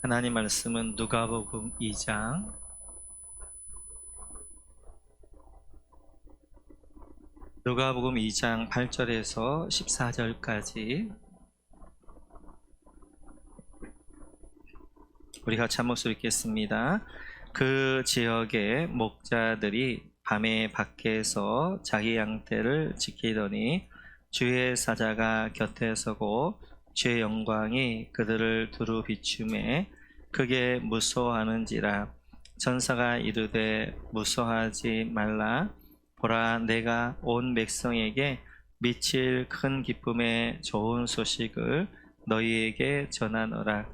하나님 말씀은 누가복음 2장 8절에서 14절까지 우리 같이 한 목소리 읽겠습니다. 그 지역의 목자들이 밤에 밖에서 자기 양떼를 지키더니 주의 사자가 곁에 서고 주의 영광이 그들을 두루 비추매 크게 무서워하는지라. 천사가 이르되 무서워하지 말라. 보라, 내가 온 백성에게 미칠 큰 기쁨의 좋은 소식을 너희에게 전하노라.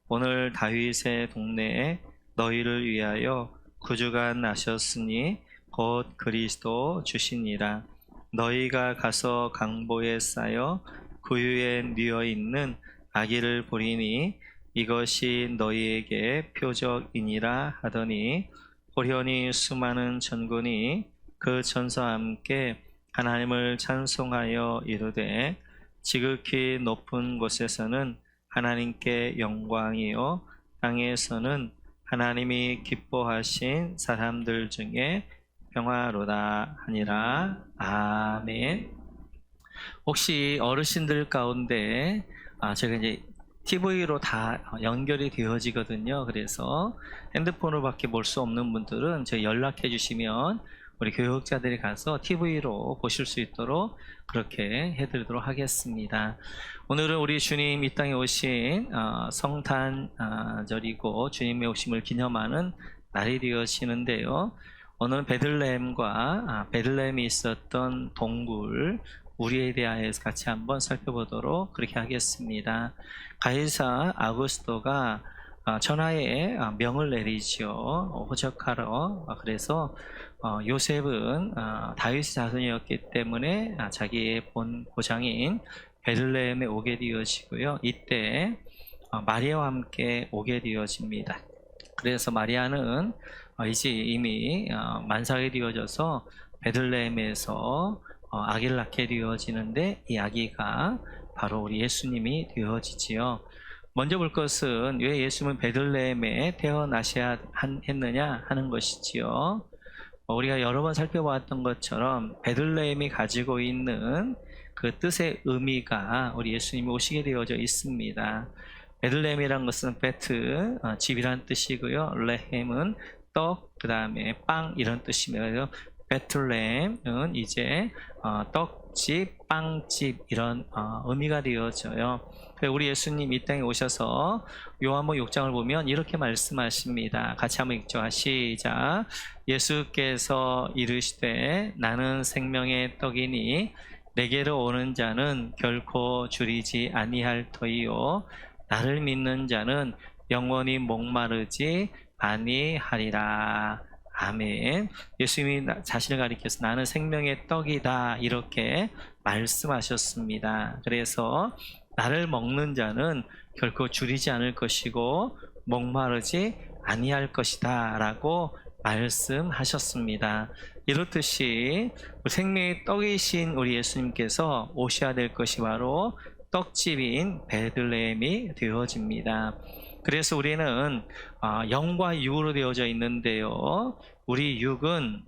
오늘 다윗의 동네에 너희를 위하여 구주가 나셨으니 곧 그리스도 주시니라. 너희가 가서 강보에 쌓여 구유에 뉘어 있는 아기를 보리니 이것이 너희에게 표적이니라 하더니, 호련히 수많은 천군이 그 천사와 함께 하나님을 찬송하여 이르되, 지극히 높은 곳에서는 하나님께 영광이요 땅에서는 하나님이 기뻐하신 사람들 중에 평화로다 하니라. 아멘. 혹시 어르신들 가운데 제가 이제 TV로 다 연결이 되어지거든요. 그래서 핸드폰으로밖에 볼 수 없는 분들은 저희 연락해 주시면 우리 교육자들이 가서 TV로 보실 수 있도록 그렇게 해드리도록 하겠습니다. 오늘은 우리 주님 이 땅에 오신 성탄절이고 주님의 오심을 기념하는 날이 되어지는데요. 오늘은 베들레헴이 있었던 동굴 우리에 대하여서 같이 한번 살펴보도록 그렇게 하겠습니다. 가이사 아구스토가 천하에 명을 내리죠. 호적하러. 그래서 요셉은 다윗의 자손이었기 때문에 자기의 본 고장인 베들레헴에 오게 되어지고요. 이때 마리아와 함께 오게 되어집니다. 그래서 마리아는 이제 이미 만삭이 되어져서 베들레헴에서 아기를 낳게 되어지는데, 이 아기가 바로 우리 예수님이 되어지지요. 먼저 볼 것은 왜 예수님은 베들레헴에 태어나셔야 했느냐 하는 것이지요. 우리가 여러 번 살펴보았던 것처럼 베들레헴이 가지고 있는 그 뜻의 의미가 우리 예수님이 오시게 되어져 있습니다. 베들레헴이란 것은 베트, 집이란 뜻이고요. 레헴은 떡, 그 다음에 빵 이런 뜻입니다. 베틀레헴은 이제 떡집, 빵집 이런 의미가 되어져요. 우리 예수님 이 땅에 오셔서 요한복음 6장을 보면 이렇게 말씀하십니다. 같이 한번 읽죠. 시작. 예수께서 이르시되 나는 생명의 떡이니 내게로 오는 자는 결코 줄이지 아니할 터이요 나를 믿는 자는 영원히 목마르지 아니하리라. 아멘. 예수님이 자신을 가리켜서 나는 생명의 떡이다 이렇게 말씀하셨습니다. 그래서 나를 먹는 자는 결코 줄이지 않을 것이고 목마르지 아니할 것이다 라고 말씀하셨습니다. 이렇듯이 생명의 떡이신 우리 예수님께서 오셔야 될 것이 바로 떡집인 베들레헴이 되어집니다. 그래서 우리는 영과 육으로 되어져 있는데요. 우리 육은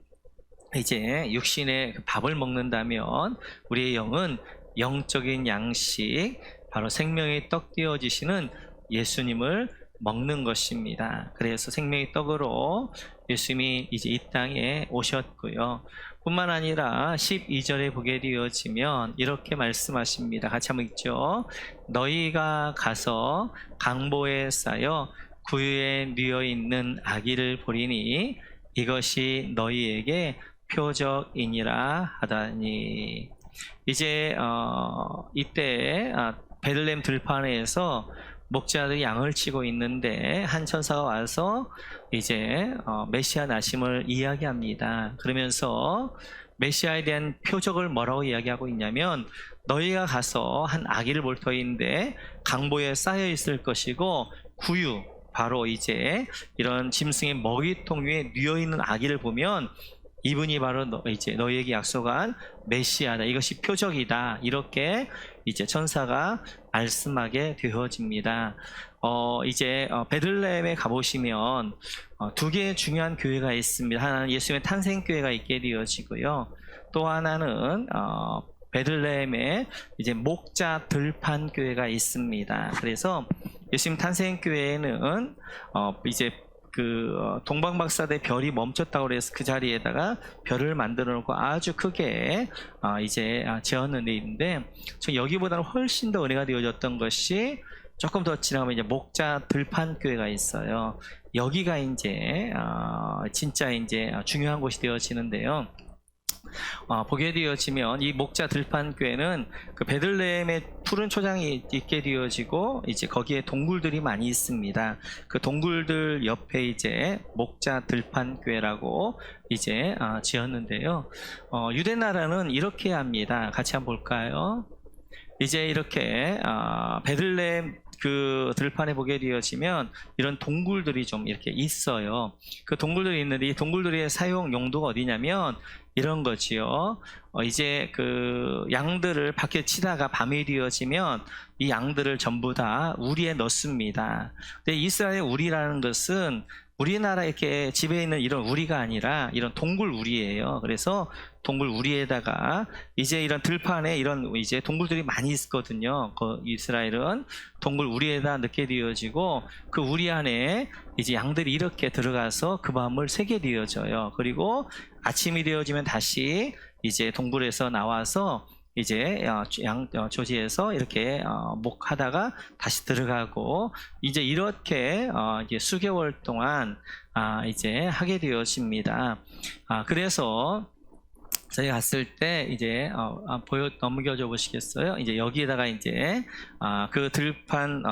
이제 육신의 밥을 먹는다면 우리의 영은 영적인 양식, 바로 생명의 떡 되어지시는 예수님을 먹는 것입니다. 그래서 생명의 떡으로 예수님이 이제 이 땅에 오셨고요. 뿐만 아니라 12절에 보게 되어지면 이렇게 말씀하십니다. 같이 한번 읽죠. 너희가 가서 강보에 쌓여 구유에 뉘어 있는 아기를 보리니 이것이 너희에게 표적이니라 하다니. 이제 이때 베들레헴 들판에서 목자들이 양을 치고 있는데 한 천사가 와서 이제 메시아 나심을 이야기합니다. 그러면서 메시아에 대한 표적을 뭐라고 이야기하고 있냐면, 너희가 가서 한 아기를 볼 터인데 강보에 쌓여 있을 것이고 구유, 바로 이제 이런 짐승의 먹이통 위에 뉘어 있는 아기를 보면 이분이 바로 이제 너희에게 약속한 메시아다. 이것이 표적이다. 이렇게 이제 천사가 말씀하게 되어집니다. 이제 베들레헴에 가보시면 두 개의 중요한 교회가 있습니다. 하나는 예수님의 탄생교회가 있게 되어지고요. 또 하나는 베들레헴에 이제 목자 들판 교회가 있습니다. 그래서 예수님 탄생교회에는 이제 동방박사대 별이 멈췄다고 그래서 그 자리에다가 별을 만들어 놓고 아주 크게 이제 지었는 데 있는데, 여기보다는 훨씬 더 은혜가 되어졌던 것이 조금 더 지나가면 이제 목자 들판 교회가 있어요. 여기가 이제 진짜 이제 중요한 곳이 되어지는데요. 보게 되어지면 이 목자 들판 교회는 그 베들레헴의 푸른 초장이 있게 되어지고 이제 거기에 동굴들이 많이 있습니다. 그 동굴들 옆에 이제 목자 들판 교회라고 이제 지었는데요. 유대 나라는 이렇게 합니다. 같이 한번 볼까요? 이제 이렇게 베들레헴 그 들판에 보게 되어지면 이런 동굴들이 좀 이렇게 있어요. 그 동굴들이 있는데 이 동굴들의 사용 용도가 어디냐면 이런 거지요. 이제 그 양들을 밖에 치다가 밤이 되어지면 이 양들을 전부 다 우리에 넣습니다. 근데 이스라엘의 우리라는 것은 우리나라 이렇게 집에 있는 이런 우리가 아니라 이런 동굴 우리예요. 그래서 동굴 우리에다가 이제 이런 들판에 이런 이제 동굴들이 많이 있거든요. 이스라엘은 동굴 우리에다 넣게 되어지고 그 우리 안에 이제 양들이 이렇게 들어가서 그 밤을 새게 되어져요. 그리고 아침이 되어지면 다시 이제 동굴에서 나와서 이제 양 조지에서 이렇게 목하다가 다시 들어가고 이제 이렇게 이제 수개월 동안 이제 하게 되어집니다. 그래서 저희가 갔을 때 이제 넘겨줘 보시겠어요? 이제 여기에다가 이제 그 들판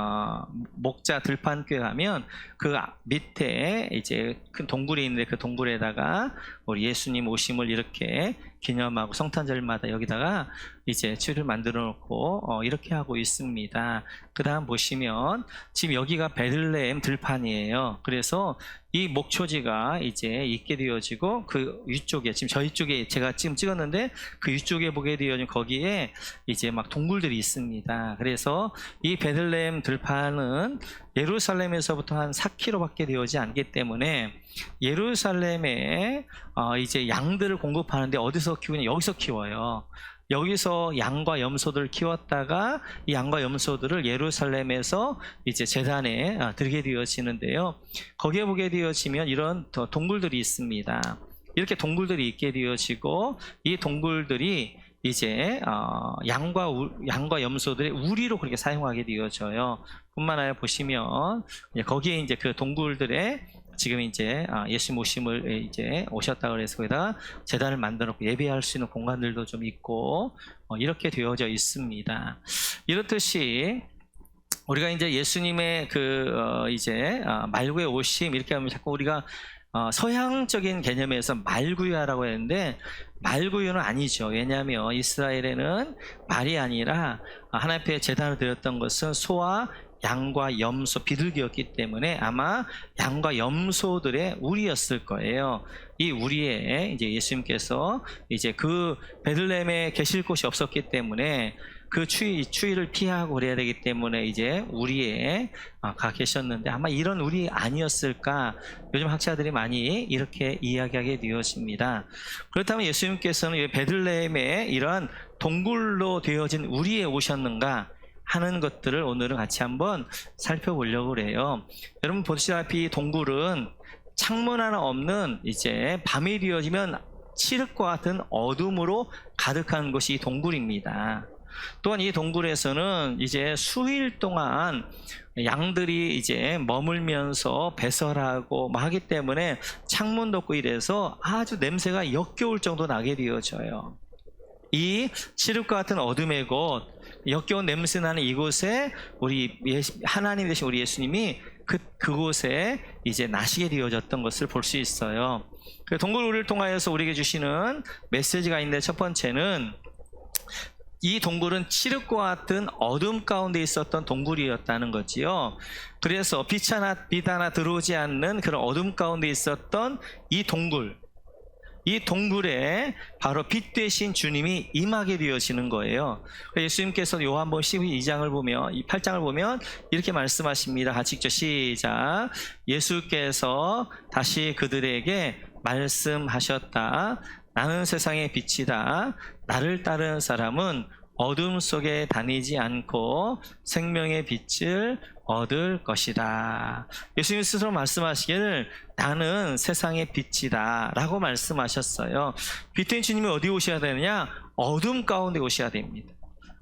목자 들판 교회 가면 그 밑에 이제 큰 동굴이 있는데 그 동굴에다가 우리 예수님 오심을 이렇게 기념하고 성탄절마다 여기다가 이제 추를 만들어 놓고 이렇게 하고 있습니다. 그 다음 보시면 지금 여기가 베들레헴 들판이에요. 그래서 이 목초지가 이제 있게 되어지고 그 위쪽에 지금 저희 쪽에 제가 지금 찍었는데 그 위쪽에 보게 되어지면 거기에 이제 막 동굴들이 있습니다. 그래서 이 베들레헴 들판은 예루살렘에서부터 한 4km밖에 되어지 않기 때문에 예루살렘에 이제 양들을 공급하는데 어디서 키우냐? 여기서 키워요. 여기서 양과 염소들을 키웠다가 이 양과 염소들을 예루살렘에서 이제 제단에 들게 되어지는데요. 거기에 보게 되어지면 이런 동굴들이 있습니다. 이렇게 동굴들이 있게 되어지고 이 동굴들이 이제 양과 염소들의 우리로 그렇게 사용하게 되어져요. 뿐만 아니라 보시면 거기에 이제 그 동굴들의 지금 이제 예수 모심을 이제 오셨다 그래서 거기다가 제단을 만들어 놓고 예배할 수 있는 공간들도 좀 있고 이렇게 되어져 있습니다. 이렇듯이 우리가 이제 예수님의 이제 말구의 오심 이렇게 하면 자꾸 우리가 서양적인 개념에서 말구유하라고 했는데 말구유는 아니죠. 왜냐하면 이스라엘에는 말이 아니라 하나님 앞에 제단을 드렸던 것은 소와 양과 염소 비둘기였기 때문에 아마 양과 염소들의 우리였을 거예요. 이 우리에 이제 예수님께서 이제 그 베들레헴에 계실 곳이 없었기 때문에 그 추위를 피하고 그래야 되기 때문에 이제 우리에 가 계셨는데 아마 이런 우리 아니었을까? 요즘 학자들이 많이 이렇게 이야기하게 되어집니다. 그렇다면 예수님께서는 베들레헴에 이런 동굴로 되어진 우리에 오셨는가 하는 것들을 오늘은 같이 한번 살펴보려고 그래요. 여러분 보시다시피 동굴은 창문 하나 없는 이제 밤이 되어지면 칠흑과 같은 어둠으로 가득한 곳이 동굴입니다. 또한 이 동굴에서는 이제 수일 동안 양들이 이제 머물면서 배설하고 하기 때문에 창문도 없고 이래서 아주 냄새가 역겨울 정도 나게 되어져요. 이 칠흑과 같은 어둠의 곳, 역겨운 냄새 나는 이곳에 우리 하나님 되신 우리 예수님이 그곳에 이제 나시게 되어졌던 것을 볼 수 있어요. 그 동굴을 통하여서 우리에게 주시는 메시지가 있는데 첫 번째는 이 동굴은 칠흑과 같은 어둠 가운데 있었던 동굴이었다는 거지요. 그래서 빛 하나 들어오지 않는 그런 어둠 가운데 있었던 이 동굴, 이 동굴에 바로 빛 되신 주님이 임하게 되어지는 거예요. 예수님께서 요한복음 12장을 보면, 이 8장을 보면 이렇게 말씀하십니다. 같이 읽죠. 시작. 예수께서 다시 그들에게 말씀하셨다. 나는 세상의 빛이다. 나를 따르는 사람은 어둠 속에 다니지 않고 생명의 빛을 얻을 것이다. 예수님 스스로 말씀하시기를 나는 세상의 빛이다 라고 말씀하셨어요. 빛된 주님이 어디 오셔야 되느냐? 어둠 가운데 오셔야 됩니다.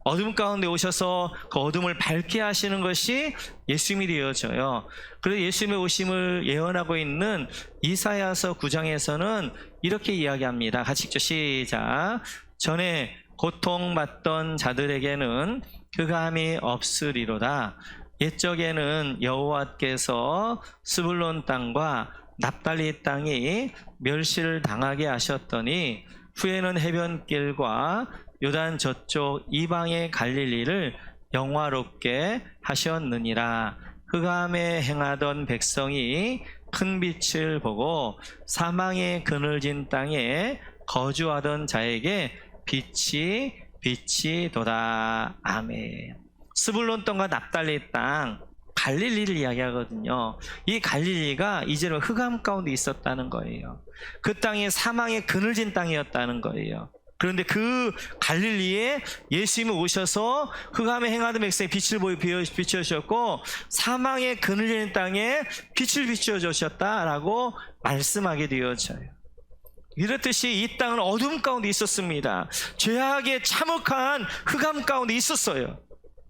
어둠 가운데 오셔서 그 어둠을 밝게 하시는 것이 예수님이 되어져요. 그래서 예수님의 오심을 예언하고 있는 이사야서 9장에서는 이렇게 이야기합니다. 같이 읽죠. 시작. 전에 고통받던 자들에게는 흑암이 없으리로다. 옛적에는 여호와께서 스불론 땅과 납달리 땅이 멸시를 당하게 하셨더니 후에는 해변길과 요단 저쪽 이방의 갈릴리를 영화롭게 하셨느니라. 흑암에 행하던 백성이 큰 빛을 보고 사망의 그늘진 땅에 거주하던 자에게 빛이 도다. 아멘. 스불론 땅과 납달리 땅, 갈릴리를 이야기하거든요. 이 갈릴리가 이제는 흑암 가운데 있었다는 거예요. 그 땅이 사망의 그늘진 땅이었다는 거예요. 그런데 그 갈릴리에 예수님이 오셔서 흑암에 행하던 백성의 빛을 비춰주셨고 사망의 그늘진 땅에 빛을 비춰주셨다라고 말씀하게 되어져요. 이렇듯이 이 땅은 어둠 가운데 있었습니다. 죄악의 참혹한 흑암 가운데 있었어요.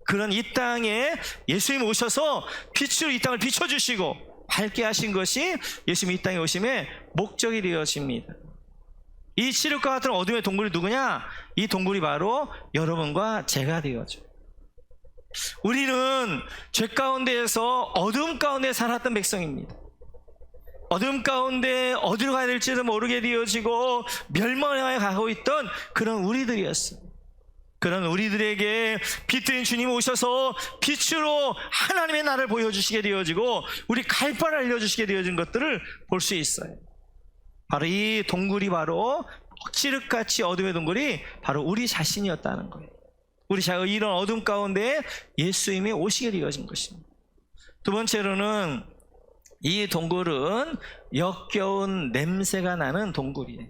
그런 이 땅에 예수님이 오셔서 빛으로 이 땅을 비춰주시고 밝게 하신 것이 예수님이 이 땅에 오심의 목적이 되어집니다. 이 칠흑과 같은 어둠의 동굴이 누구냐? 이 동굴이 바로 여러분과 제가 되어져요. 우리는 죄 가운데에서 어둠 가운데 살았던 백성입니다. 어둠 가운데 어디로 가야 될지도 모르게 되어지고 멸망을 향해 가고 있던 그런 우리들이었어요. 그런 우리들에게 빛된 주님이 오셔서 빛으로 하나님의 나를 보여주시게 되어지고 우리 갈 바를 알려주시게 되어진 것들을 볼 수 있어요. 바로 이 동굴이 바로 칠흑같이 어둠의 동굴이 바로 우리 자신이었다는 거예요. 우리 자신이 이런 어둠 가운데 예수님이 오시게 되어진 것입니다. 두 번째로는 이 동굴은 역겨운 냄새가 나는 동굴이에요.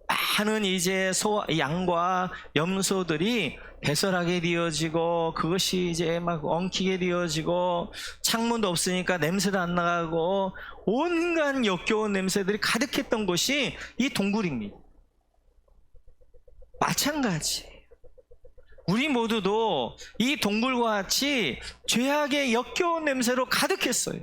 많은 이제 양과 염소들이 배설하게 되어지고 그것이 이제 막 엉키게 되어지고 창문도 없으니까 냄새도 안 나가고 온갖 역겨운 냄새들이 가득했던 곳이 이 동굴입니다. 마찬가지. 우리 모두도 이 동굴과 같이 죄악의 역겨운 냄새로 가득했어요.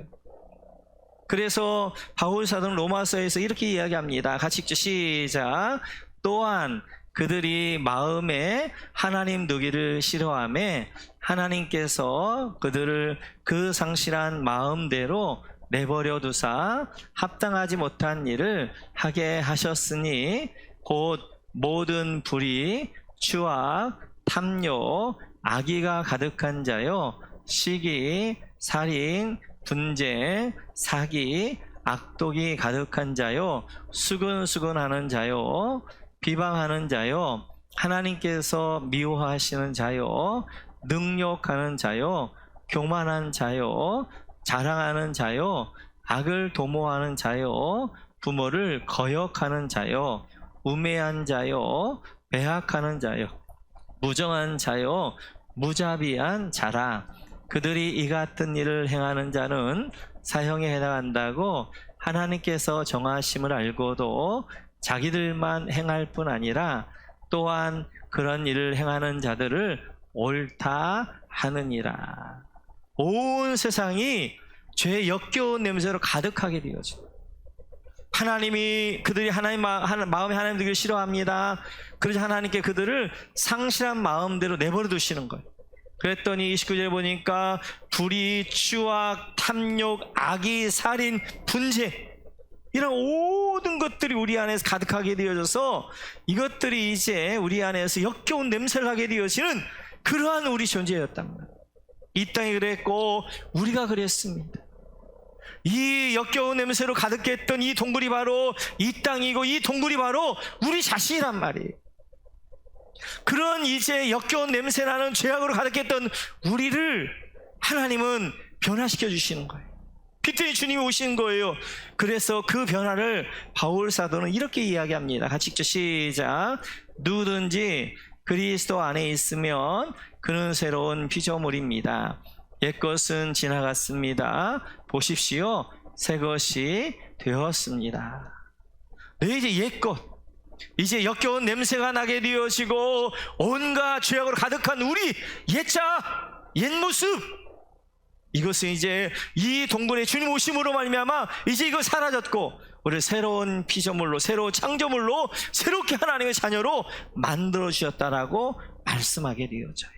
그래서 바울 사도는 로마서에서 이렇게 이야기합니다. 같이 읽죠. 시작. 또한 그들이 마음에 하나님 두기를 싫어하며 하나님께서 그들을 그 상실한 마음대로 내버려 두사 합당하지 못한 일을 하게 하셨으니 곧 모든 불의, 추악, 탐욕, 악의가 가득한 자요 시기, 살인, 분쟁, 사기, 악독이 가득한 자요 수근수근하는 자요 비방하는 자요 하나님께서 미워하시는 자요 능욕하는 자요 교만한 자요 자랑하는 자요 악을 도모하는 자요 부모를 거역하는 자요 우매한 자요 배학하는 자요 무정한 자요 무자비한 자라. 그들이 이 같은 일을 행하는 자는 사형에 해당한다고 하나님께서 정하심을 알고도 자기들만 행할 뿐 아니라 또한 그런 일을 행하는 자들을 옳다 하느니라. 온 세상이 죄의 역겨운 냄새로 가득하게 되어져. 하나님이 그들이 마음에 하나님 되기를 싫어합니다. 그래서 하나님께 그들을 상실한 마음대로 내버려 두시는 거예요. 그랬더니 29절에 보니까 불의, 추악, 탐욕, 악의, 살인, 분쟁 이런 모든 것들이 우리 안에서 가득하게 되어져서 이것들이 이제 우리 안에서 역겨운 냄새를 하게 되어지는 그러한 우리 존재였단 말이에요. 이 땅이 그랬고 우리가 그랬습니다. 이 역겨운 냄새로 가득했던 이 동굴이 바로 이 땅이고, 이 동굴이 바로 우리 자신이란 말이에요. 그런 이제 역겨운 냄새나는 죄악으로 가득했던 우리를 하나님은 변화시켜 주시는 거예요. 피트니 주님이 오신 거예요. 그래서 그 변화를 바울 사도는 이렇게 이야기합니다. 같이 읽죠. 시작. 누구든지 그리스도 안에 있으면 그는 새로운 피조물입니다. 옛것은 지나갔습니다. 보십시오. 새것이 되었습니다. 네, 이제 옛것, 이제 역겨운 냄새가 나게 되어지고 온갖 죄악으로 가득한 우리 옛자, 옛모습, 이것은 이제 이 동굴에 주님 오심으로 말미암아 이제 이거 사라졌고 우리를 새로운 피조물로, 새로운 창조물로, 새롭게 하나님의 자녀로 만들어 주셨다라고 말씀하게 되어져요.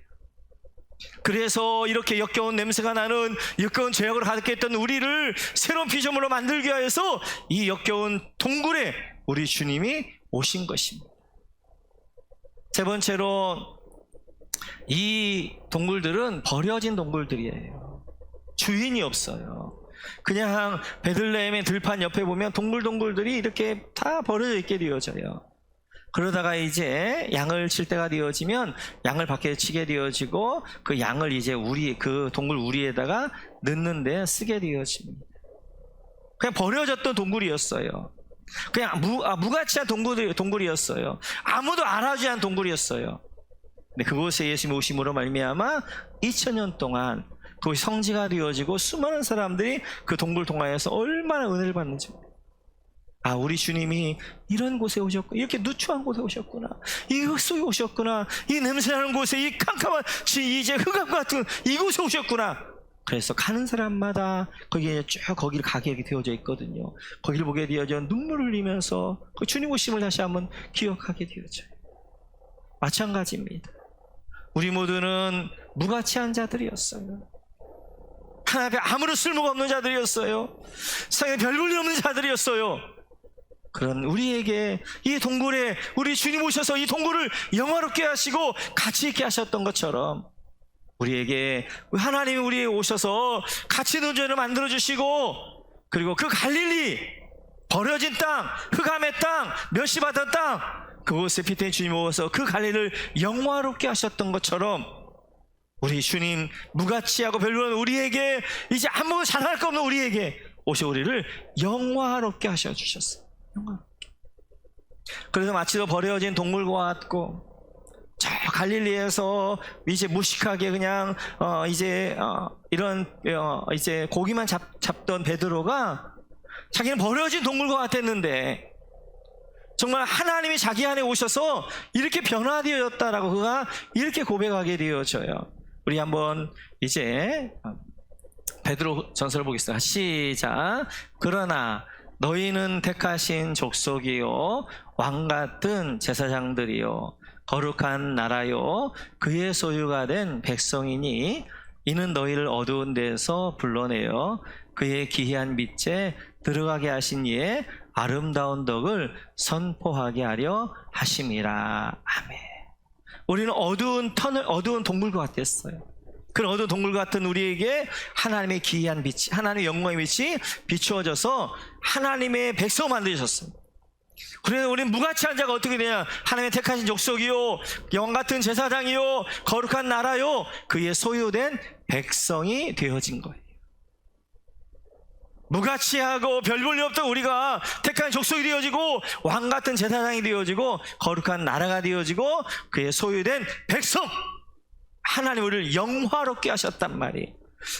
그래서 이렇게 역겨운 냄새가 나는 역겨운 죄악으로 가득했던 우리를 새로운 피조물로 만들기 위해서 이 역겨운 동굴에 우리 주님이 오신 것입니다. 세 번째로, 이 동굴들은 버려진 동굴들이에요. 주인이 없어요. 그냥 베들레헴의 들판 옆에 보면 동굴들이 이렇게 다 버려져 있게 되어져요. 그러다가 이제 양을 칠 때가 되어지면 양을 밖에 치게 되어지고 그 양을 이제 그 동굴 우리에다가 넣는데 쓰게 되어집니다. 그냥 버려졌던 동굴이었어요. 그냥 무가치한 동굴이었어요. 아무도 알아주지 않은 동굴이었어요. 근데 그곳에 예수님이 오심으로 말미암아 2000년 동안 그것이 성지가 되어지고 수많은 사람들이 그 동굴 통하여서 얼마나 은혜를 받는지. 아, 우리 주님이 이런 곳에 오셨구나, 이렇게 누추한 곳에 오셨구나, 이 흙 속에 오셨구나, 이 냄새나는 곳에, 이 캄캄한 이제 흑암 같은 이곳에 오셨구나. 그래서 가는 사람마다 거기에 쭉 거기를 가게 되어져 있거든요. 거기를 보게 되어져 눈물을 흘리면서 그 주님 오심을 다시 한번 기억하게 되어져요. 마찬가지입니다. 우리 모두는 무가치한 자들이었어요. 하나님 앞에 아무런 쓸모가 없는 자들이었어요. 세상에 별 볼 일 없는 자들이었어요. 그런 우리에게 이 동굴에 우리 주님 오셔서 이 동굴을 영화롭게 하시고 가치 있게 하셨던 것처럼 우리에게 하나님이 우리에게 오셔서 가치 있는 존재를 만들어주시고, 그리고 그 갈릴리 버려진 땅, 흑암의 땅, 멸시받은 땅, 그곳에 피트니 주님이 오셔서 그 갈릴리를 영화롭게 하셨던 것처럼 우리 주님 무가치하고 별로는 우리에게, 이제 아무것도 자랑할 거 없는 우리에게 오셔 우리를 영화롭게 하셔주셨어요. 영화롭게. 그래서 마치 버려진 동물과 같고 저 갈릴리에서 이제 무식하게 그냥 이제 고기만 잡던 베드로가 자기는 버려진 동물과 같았는데 정말 하나님이 자기 안에 오셔서 이렇게 변화되었다라고 그가 이렇게 고백하게 되어져요. 우리 한번 이제 베드로 전서를 보겠습니다. 시작. 그러나 너희는 택하신 족속이요 왕같은 제사장들이요 거룩한 나라요 그의 소유가 된 백성이니 이는 너희를 어두운 데서 불러내어 그의 기이한 빛에 들어가게 하신 이의 아름다운 덕을 선포하게 하려 하심이라. 아멘. 우리는 어두운 동굴과 같았어요. 그런 어두운 동굴 같은 우리에게 하나님의 기이한 빛이, 하나님의 영광의 빛이 비추어져서 하나님의 백성을 만드셨습니다. 그래서 우리는 무가치한 자가 어떻게 되냐? 하나님의 택하신 족속이요 영광 같은 제사장이요 거룩한 나라요 그의 소유된 백성이 되어진 거예요. 무가치하고 별 볼 일 없던 우리가 택한 족속이 되어지고 왕 같은 제사장이 되어지고 거룩한 나라가 되어지고 그의 소유된 백성, 하나님 우리를 영화롭게 하셨단 말이에요.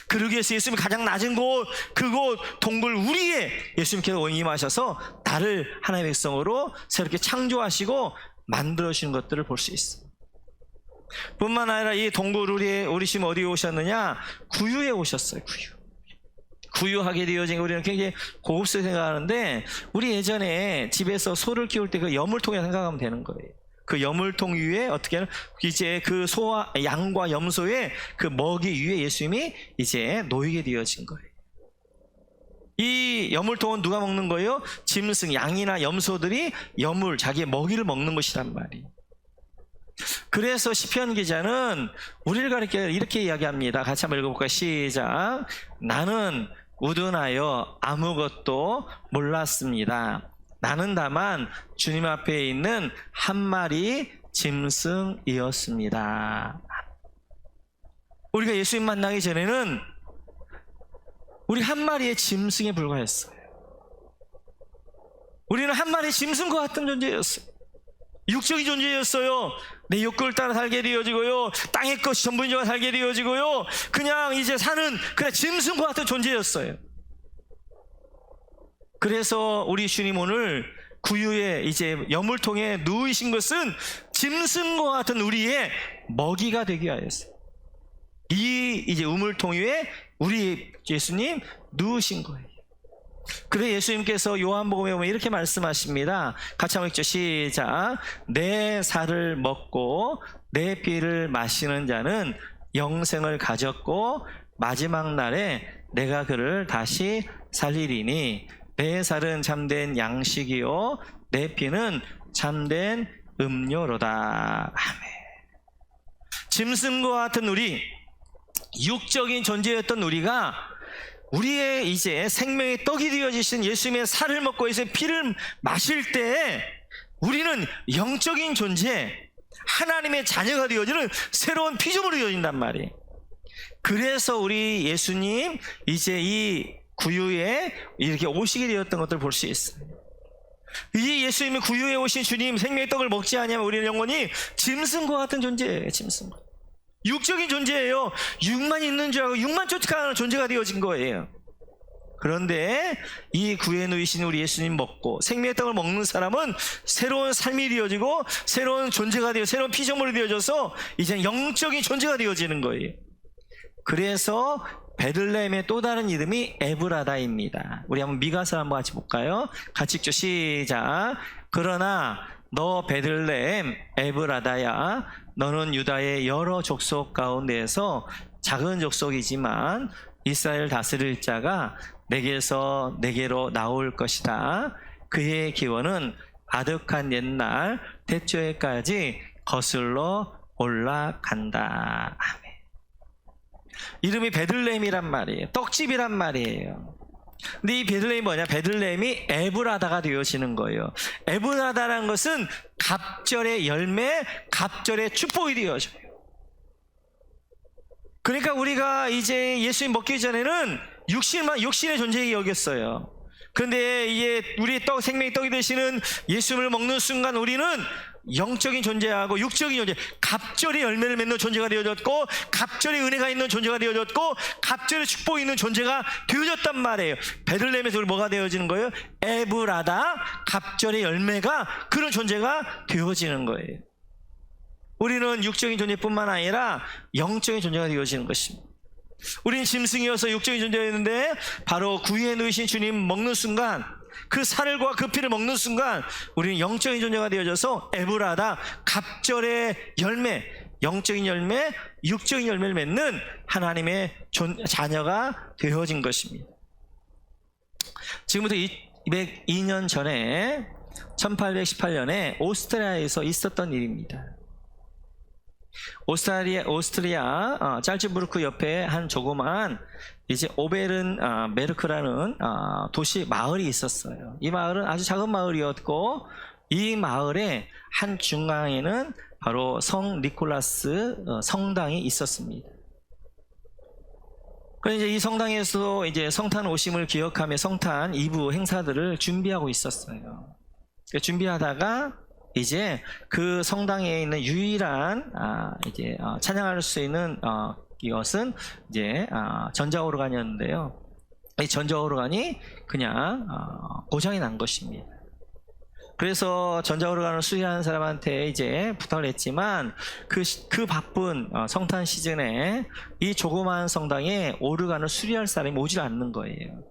그러기 위해서 예수님이 가장 낮은 곳, 그곳 동굴 우리에 예수님께서 임하셔서 나를 하나님의 백성으로 새롭게 창조하시고 만들어주신 것들을 볼 수 있어요. 뿐만 아니라 이 동굴 우리 심 어디에 오셨느냐? 구유에 오셨어요. 구유하게 되어진 우리는 굉장히 고급스럽게 생각하는데, 우리 예전에 집에서 소를 키울 때 그 여물통이라 생각하면 되는 거예요. 그 여물통 위에 어떻게 하면 이제 그 소와 양과 염소의 그 먹이 위에 예수님이 이제 놓이게 되어진 거예요. 이 여물통은 누가 먹는 거예요? 짐승, 양이나 염소들이 자기의 먹이를 먹는 것이란 말이에요. 그래서 시편 기자는 우리를 가리켜 이렇게 이야기합니다. 같이 한번 읽어볼까요? 시작. 나는 우둔하여 아무것도 몰랐습니다. 나는 다만 주님 앞에 있는 한 마리 짐승이었습니다. 우리가 예수님 만나기 전에는 우리 한 마리의 짐승에 불과했어요. 우리는 한 마리의 짐승과 같은 존재였어요. 육적인 존재였어요. 내 욕구를 따라 살게 되어지고요, 땅의 것이 전부인 자가 살게 되어지고요, 그냥 이제 사는 그냥 짐승과 같은 존재였어요. 그래서 우리 주님 오늘 구유에 이제 여물통에 누우신 것은 짐승과 같은 우리의 먹이가 되게 하였어요. 이 이제 우물통 위에 우리 예수님 누우신 거예요. 그래 예수님께서 요한복음에 보면 이렇게 말씀하십니다. 같이 한번 읽죠. 시작. 내 살을 먹고 내 피를 마시는 자는 영생을 가졌고 마지막 날에 내가 그를 다시 살리리니 내 살은 참된 양식이요 내 피는 참된 음료로다. 아멘. 짐승과 같은 우리, 육적인 존재였던 우리가 우리의 이제 생명의 떡이 되어지신 예수님의 살을 먹고 이제 피를 마실 때 우리는 영적인 존재, 하나님의 자녀가 되어지는 새로운 피조물이 되어진단 말이에요. 그래서 우리 예수님 이제 이 구유에 이렇게 오시게 되었던 것들을 볼 수 있어요. 이 예수님이 구유에 오신 주님 생명의 떡을 먹지 않으면 우리는 영원히 짐승과 같은 존재예요. 짐승. 육적인 존재예요. 육만 있는 줄 알고 육만 쫓아가는 존재가 되어진 거예요. 그런데 이 구유에 누이신 우리 예수님 먹고 생명의 떡을 먹는 사람은 새로운 삶이 되어지고 새로운 존재가 되어 새로운 피조물이 되어져서 이제 영적인 존재가 되어지는 거예요. 그래서 베들레헴의 또 다른 이름이 에브라다입니다. 우리 한번 미가서 한번 같이 볼까요? 같이 읽죠. 시작. 그러나 너 베들레헴 에브라다야, 너는 유다의 여러 족속 가운데에서 작은 족속이지만 이스라엘 다스릴 자가 내게서 내게로 나올 것이다. 그의 기원은 아득한 옛날 태초에까지 거슬러 올라간다. 아멘. 이름이 베들레헴이란 말이에요. 떡집이란 말이에요. 근데 이 베들레헴이 뭐냐? 베들레헴이 에브라다가 되어지는 거예요. 에브라다라는 것은 갑절의 열매, 갑절의 축복이 되어져요. 그러니까 우리가 이제 예수님 먹기 전에는 육신의 존재에 여겼어요. 그런데 이제 우리 생명의 떡이 되시는 예수님을 먹는 순간 우리는 영적인 존재하고 육적인 존재, 갑절의 열매를 맺는 존재가 되어졌고 갑절의 은혜가 있는 존재가 되어졌고 갑절의 축복이 있는 존재가 되어졌단 말이에요. 베들레헴에서 우리 뭐가 되어지는 거예요? 에브라다, 갑절의 열매가 그런 존재가 되어지는 거예요. 우리는 육적인 존재뿐만 아니라 영적인 존재가 되어지는 것입니다. 우리는 짐승이어서 육적인 존재였는데 바로 구유에 누이신 주님 먹는 순간, 그 살과 그 피를 먹는 순간 우리는 영적인 존재가 되어져서 에브라다, 갑절의 열매, 영적인 열매, 육적인 열매를 맺는 하나님의 자녀가 되어진 것입니다. 지금부터 202년 전에 1818년에 오스트리아에서 있었던 일입니다. 오스트리아 짤츠부르크 옆에 한 조그마한 이제 오베른 메르크라는 도시 마을이 있었어요. 이 마을은 아주 작은 마을이었고 이 마을의 한 중앙에는 바로 성 니콜라스 성당이 있었습니다. 그래서 이제 이 성당에서 이제 성탄 오심을 기억하며 성탄 2부 행사들을 준비하고 있었어요. 준비하다가 이제 그 성당에 있는 유일한 이제 찬양할 수 있는 이것은 이제 전자오르간이었는데요. 이 전자오르간이 그냥 고장이 난 것입니다. 그래서 전자오르간을 수리하는 사람한테 이제 부탁을 했지만 그 바쁜 성탄 시즌에 이 조그마한 성당에 오르간을 수리할 사람이 오질 않는 거예요.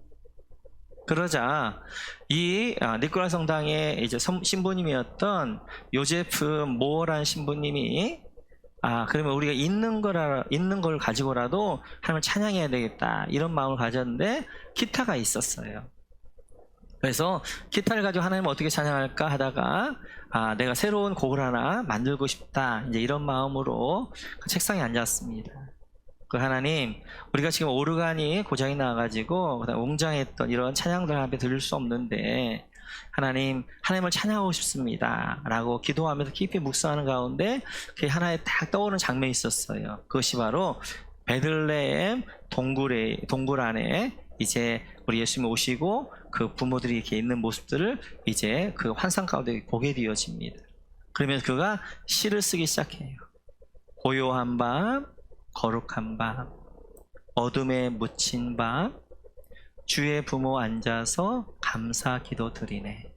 그러자 이 니콜라 성당의 이제 신부님이었던 요제프 모어란 신부님이 그러면 우리가 있는 걸 가지고라도 하나님을 찬양해야 되겠다 이런 마음을 가졌는데 기타가 있었어요. 그래서 기타를 가지고 하나님을 어떻게 찬양할까 하다가 내가 새로운 곡을 하나 만들고 싶다 이제 이런 마음으로 그 책상에 앉았습니다. 그 하나님, 우리가 지금 오르간이 고장이 나가지고 그다음 웅장했던 이런 찬양들 앞에 들을 수 없는데 하나님, 하나님을 찬양하고 싶습니다 라고 기도하면서 깊이 묵상하는 가운데 그 하나에 딱 떠오르는 장면이 있었어요. 그것이 바로 베들레헴 동굴 안에 이제 우리 예수님이 오시고 그 부모들이 이렇게 있는 모습들을 이제 그 환상 가운데 보게 되어집니다. 그러면서 그가 시를 쓰기 시작해요. 고요한 밤, 거룩한 밤, 어둠에 묻힌 밤, 주의 부모 앉아서 감사 기도 드리네.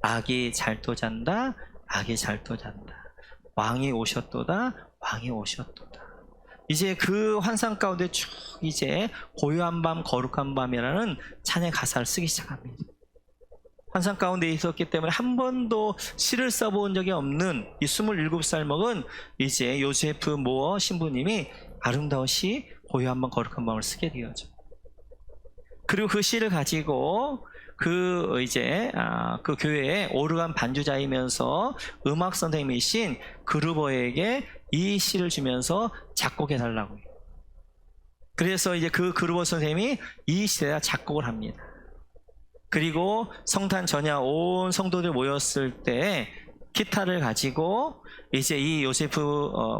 아기 잘도 잔다, 아기 잘도 잔다. 왕이 오셨도다, 왕이 오셨도다. 이제 그 환상 가운데 쭉 이제 고요한 밤, 거룩한 밤이라는 찬양 가사를 쓰기 시작합니다. 환상 가운데 있었기 때문에 한 번도 시를 써본 적이 없는 이 27살 먹은 이제 요세프 모어 신부님이 아름다운 시 고요한 밤 거룩한 밤을 쓰게 되어져. 그리고 그 시를 가지고 그 이제 그 교회의 오르간 반주자이면서 음악 선생님이신 그루버에게 이 시를 주면서 작곡해 달라고 해요. 그래서 이제 그 그루버 선생님이 이 시에다 작곡을 합니다. 그리고 성탄 전야 온 성도들 모였을 때 기타를 가지고 이제 이 요세프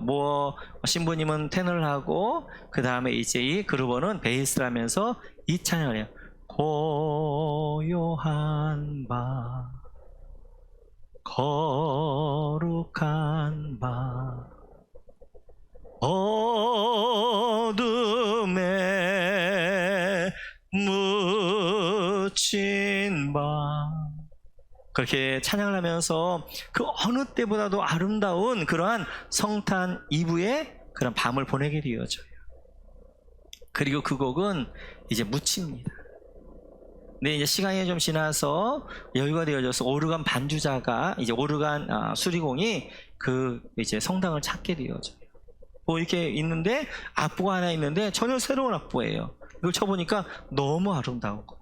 모어 신부님은 테너를 하고 그 다음에 이제 이 그루버는 베이스를 하면서 이 찬양을 해요. 고요한 밤, 거룩한 밤, 어둠에 묻힌 밤. 그렇게 찬양을 하면서 그 어느 때보다도 아름다운 그러한 성탄 이브의 그런 밤을 보내게 되어져요. 그리고 그 곡은 이제 묻힙니다. 근데 이제 시간이 좀 지나서 여유가 되어져서 오르간 반주자가 이제 오르간 수리공이 그 이제 성당을 찾게 되어져요. 뭐 이렇게 있는데 악보가 하나 있는데 전혀 새로운 악보예요. 이걸 쳐보니까 너무 아름다운 거.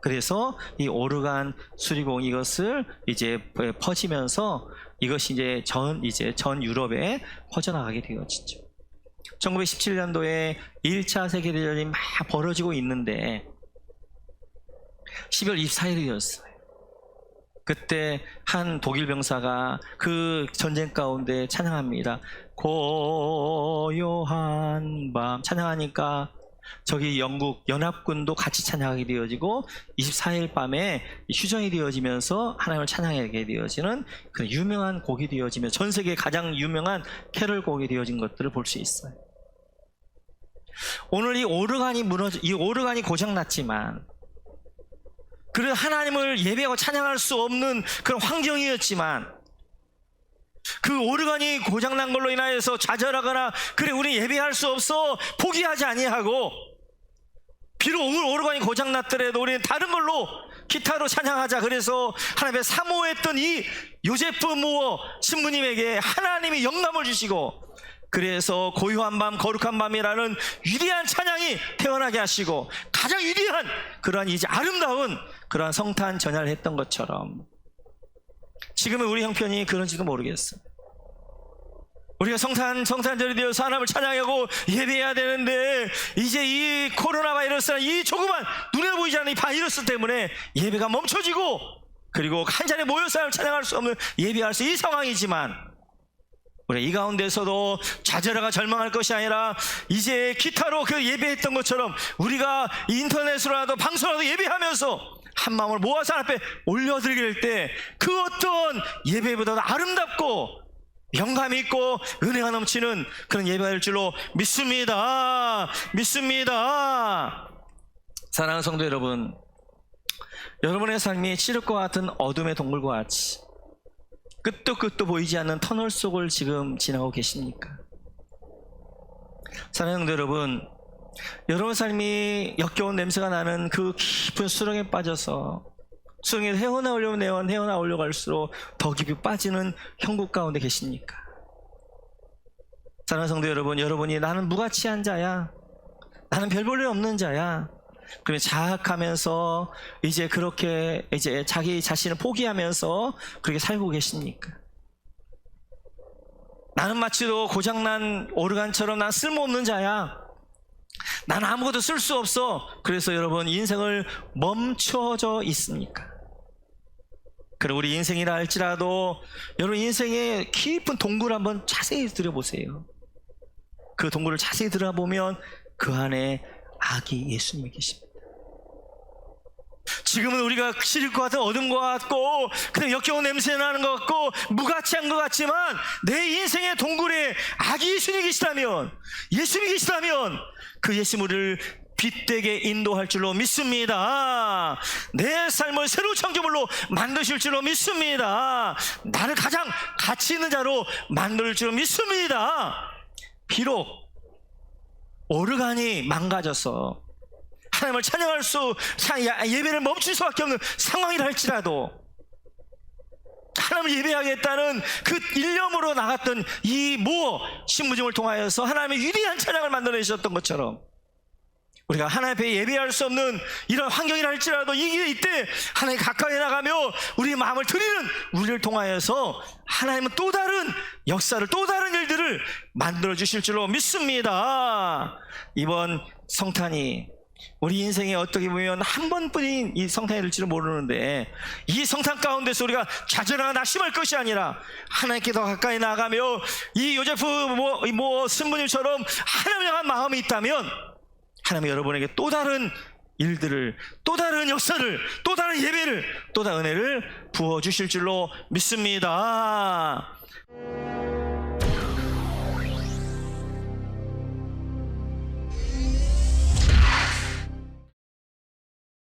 그래서 이 오르간 수리공 이것을 이제 퍼지면서 이것이 이제 전 유럽에 퍼져나가게 되어지죠. 1917년도에 1차 세계대전이 막 벌어지고 있는데 12월 24일이었어요. 그때 한 독일 병사가 그 전쟁 가운데 찬양합니다. 고요한 밤 찬양하니까 저기 영국 연합군도 같이 찬양하게 되어지고 24일 밤에 휴전이 되어지면서 하나님을 찬양하게 되어지는 그 유명한 곡이 되어지며 전 세계 가장 유명한 캐럴 곡이 되어진 것들을 볼 수 있어요. 오늘 이 오르간이 고장났지만 그런 하나님을 예배하고 찬양할 수 없는 그런 환경이었지만 그 오르간이 고장난 걸로 인하여서 좌절하거나 그래 우리 예배할 수 없어 포기하지 아니하고 비록 오늘 오르간이 고장났더라도 우리는 다른 걸로 기타로 찬양하자. 그래서 하나님의 사모했던 이 요세프 모어 신부님에게 하나님이 영감을 주시고 그래서 고요한 밤 거룩한 밤이라는 위대한 찬양이 태어나게 하시고 가장 위대한 그러한 이제 아름다운 그러한 성탄 전야를 했던 것처럼 지금의 우리 형편이 그런지도 모르겠어요. 우리가 성탄절이 되어서 하나님을 찬양하고 예배해야 되는데 이제 이 코로나 바이러스나 이 조그만 눈에 보이지 않는 이 바이러스 때문에 예배가 멈춰지고 그리고 한 자리에 모여서 하나님을 찬양할 수 없는 예배할 수 이 상황이지만 우리가 이 가운데서도 좌절하고 절망할 것이 아니라 이제 기타로 그 예배했던 것처럼 우리가 인터넷으로라도 방송으로도 예배하면서 한 마음을 모아서 하나님 앞에 올려드리게 될 때 그 어떤 예배보다도 아름답고 영감이 있고 은혜가 넘치는 그런 예배가 될 줄로 믿습니다. 사랑하는 성도 여러분, 여러분의 삶이 칠흑과 같은 어둠의 동굴과 같이 끝도 보이지 않는 터널 속을 지금 지나고 계십니까? 사랑하는 성도 여러분, 여러분 삶이 역겨운 냄새가 나는 그 깊은 수렁에 빠져서 수렁에 헤어나오려고 할수록 더 깊이 빠지는 형국 가운데 계십니까? 사랑하는 성도 여러분, 여러분이 나는 무가치한 자야, 나는 별 볼 일 없는 자야, 그러면 자학하면서 이제 그렇게 이제 자기 자신을 포기하면서 그렇게 살고 계십니까? 나는 마치도 고장난 오르간처럼 난 쓸모없는 자야, 난 아무것도 쓸 수 없어. 그래서 여러분 인생을 멈춰져 있습니까? 그리고 우리 인생이라 할지라도 여러분 인생의 깊은 동굴 한번 자세히 들여보세요. 그 동굴을 자세히 들어보면 그 안에 아기 예수님이 계십니다. 지금은 우리가 시릴 것 같은 어둠 것 같고 그냥 역겨운 냄새 나는 것 같고 무가치한 것 같지만 내 인생의 동굴에 아기 예수님이 계시다면, 예수님이 계시다면 그 예수님을 빛되게 인도할 줄로 믿습니다. 내 삶을 새로운 창조물로 만드실 줄로 믿습니다. 나를 가장 가치 있는 자로 만들 줄로 믿습니다. 비록 오르간이 망가져서 하나님을 찬양할 수, 예배를 멈출 수밖에 없는 상황이라 할지라도 하나님을 예배하겠다는 그 일념으로 나갔던 이 신부님을 통하여서 하나님의 위대한 찬양을 만들어내셨던 것처럼 우리가 하나님 앞에 예배할 수 없는 이런 환경이라 할지라도 이때 하나님 가까이 나가며 우리의 마음을 드리는 우리를 통하여서 하나님은 또 다른 역사를, 또 다른 일들을 만들어 주실 줄로 믿습니다. 이번 성탄이 우리 인생에 어떻게 보면 한 번뿐인 이 성탄이 될지는 모르는데 이 성탄 가운데서 우리가 좌절하거나 낙심할 것이 아니라 하나님께 더 가까이 나가며 이 요제프 신부님처럼 하나님을 향한 마음이 있다면 하나님이 여러분에게 또 다른 일들을, 또 다른 역사를, 또 다른 예배를, 또 다른 은혜를 부어주실 줄로 믿습니다.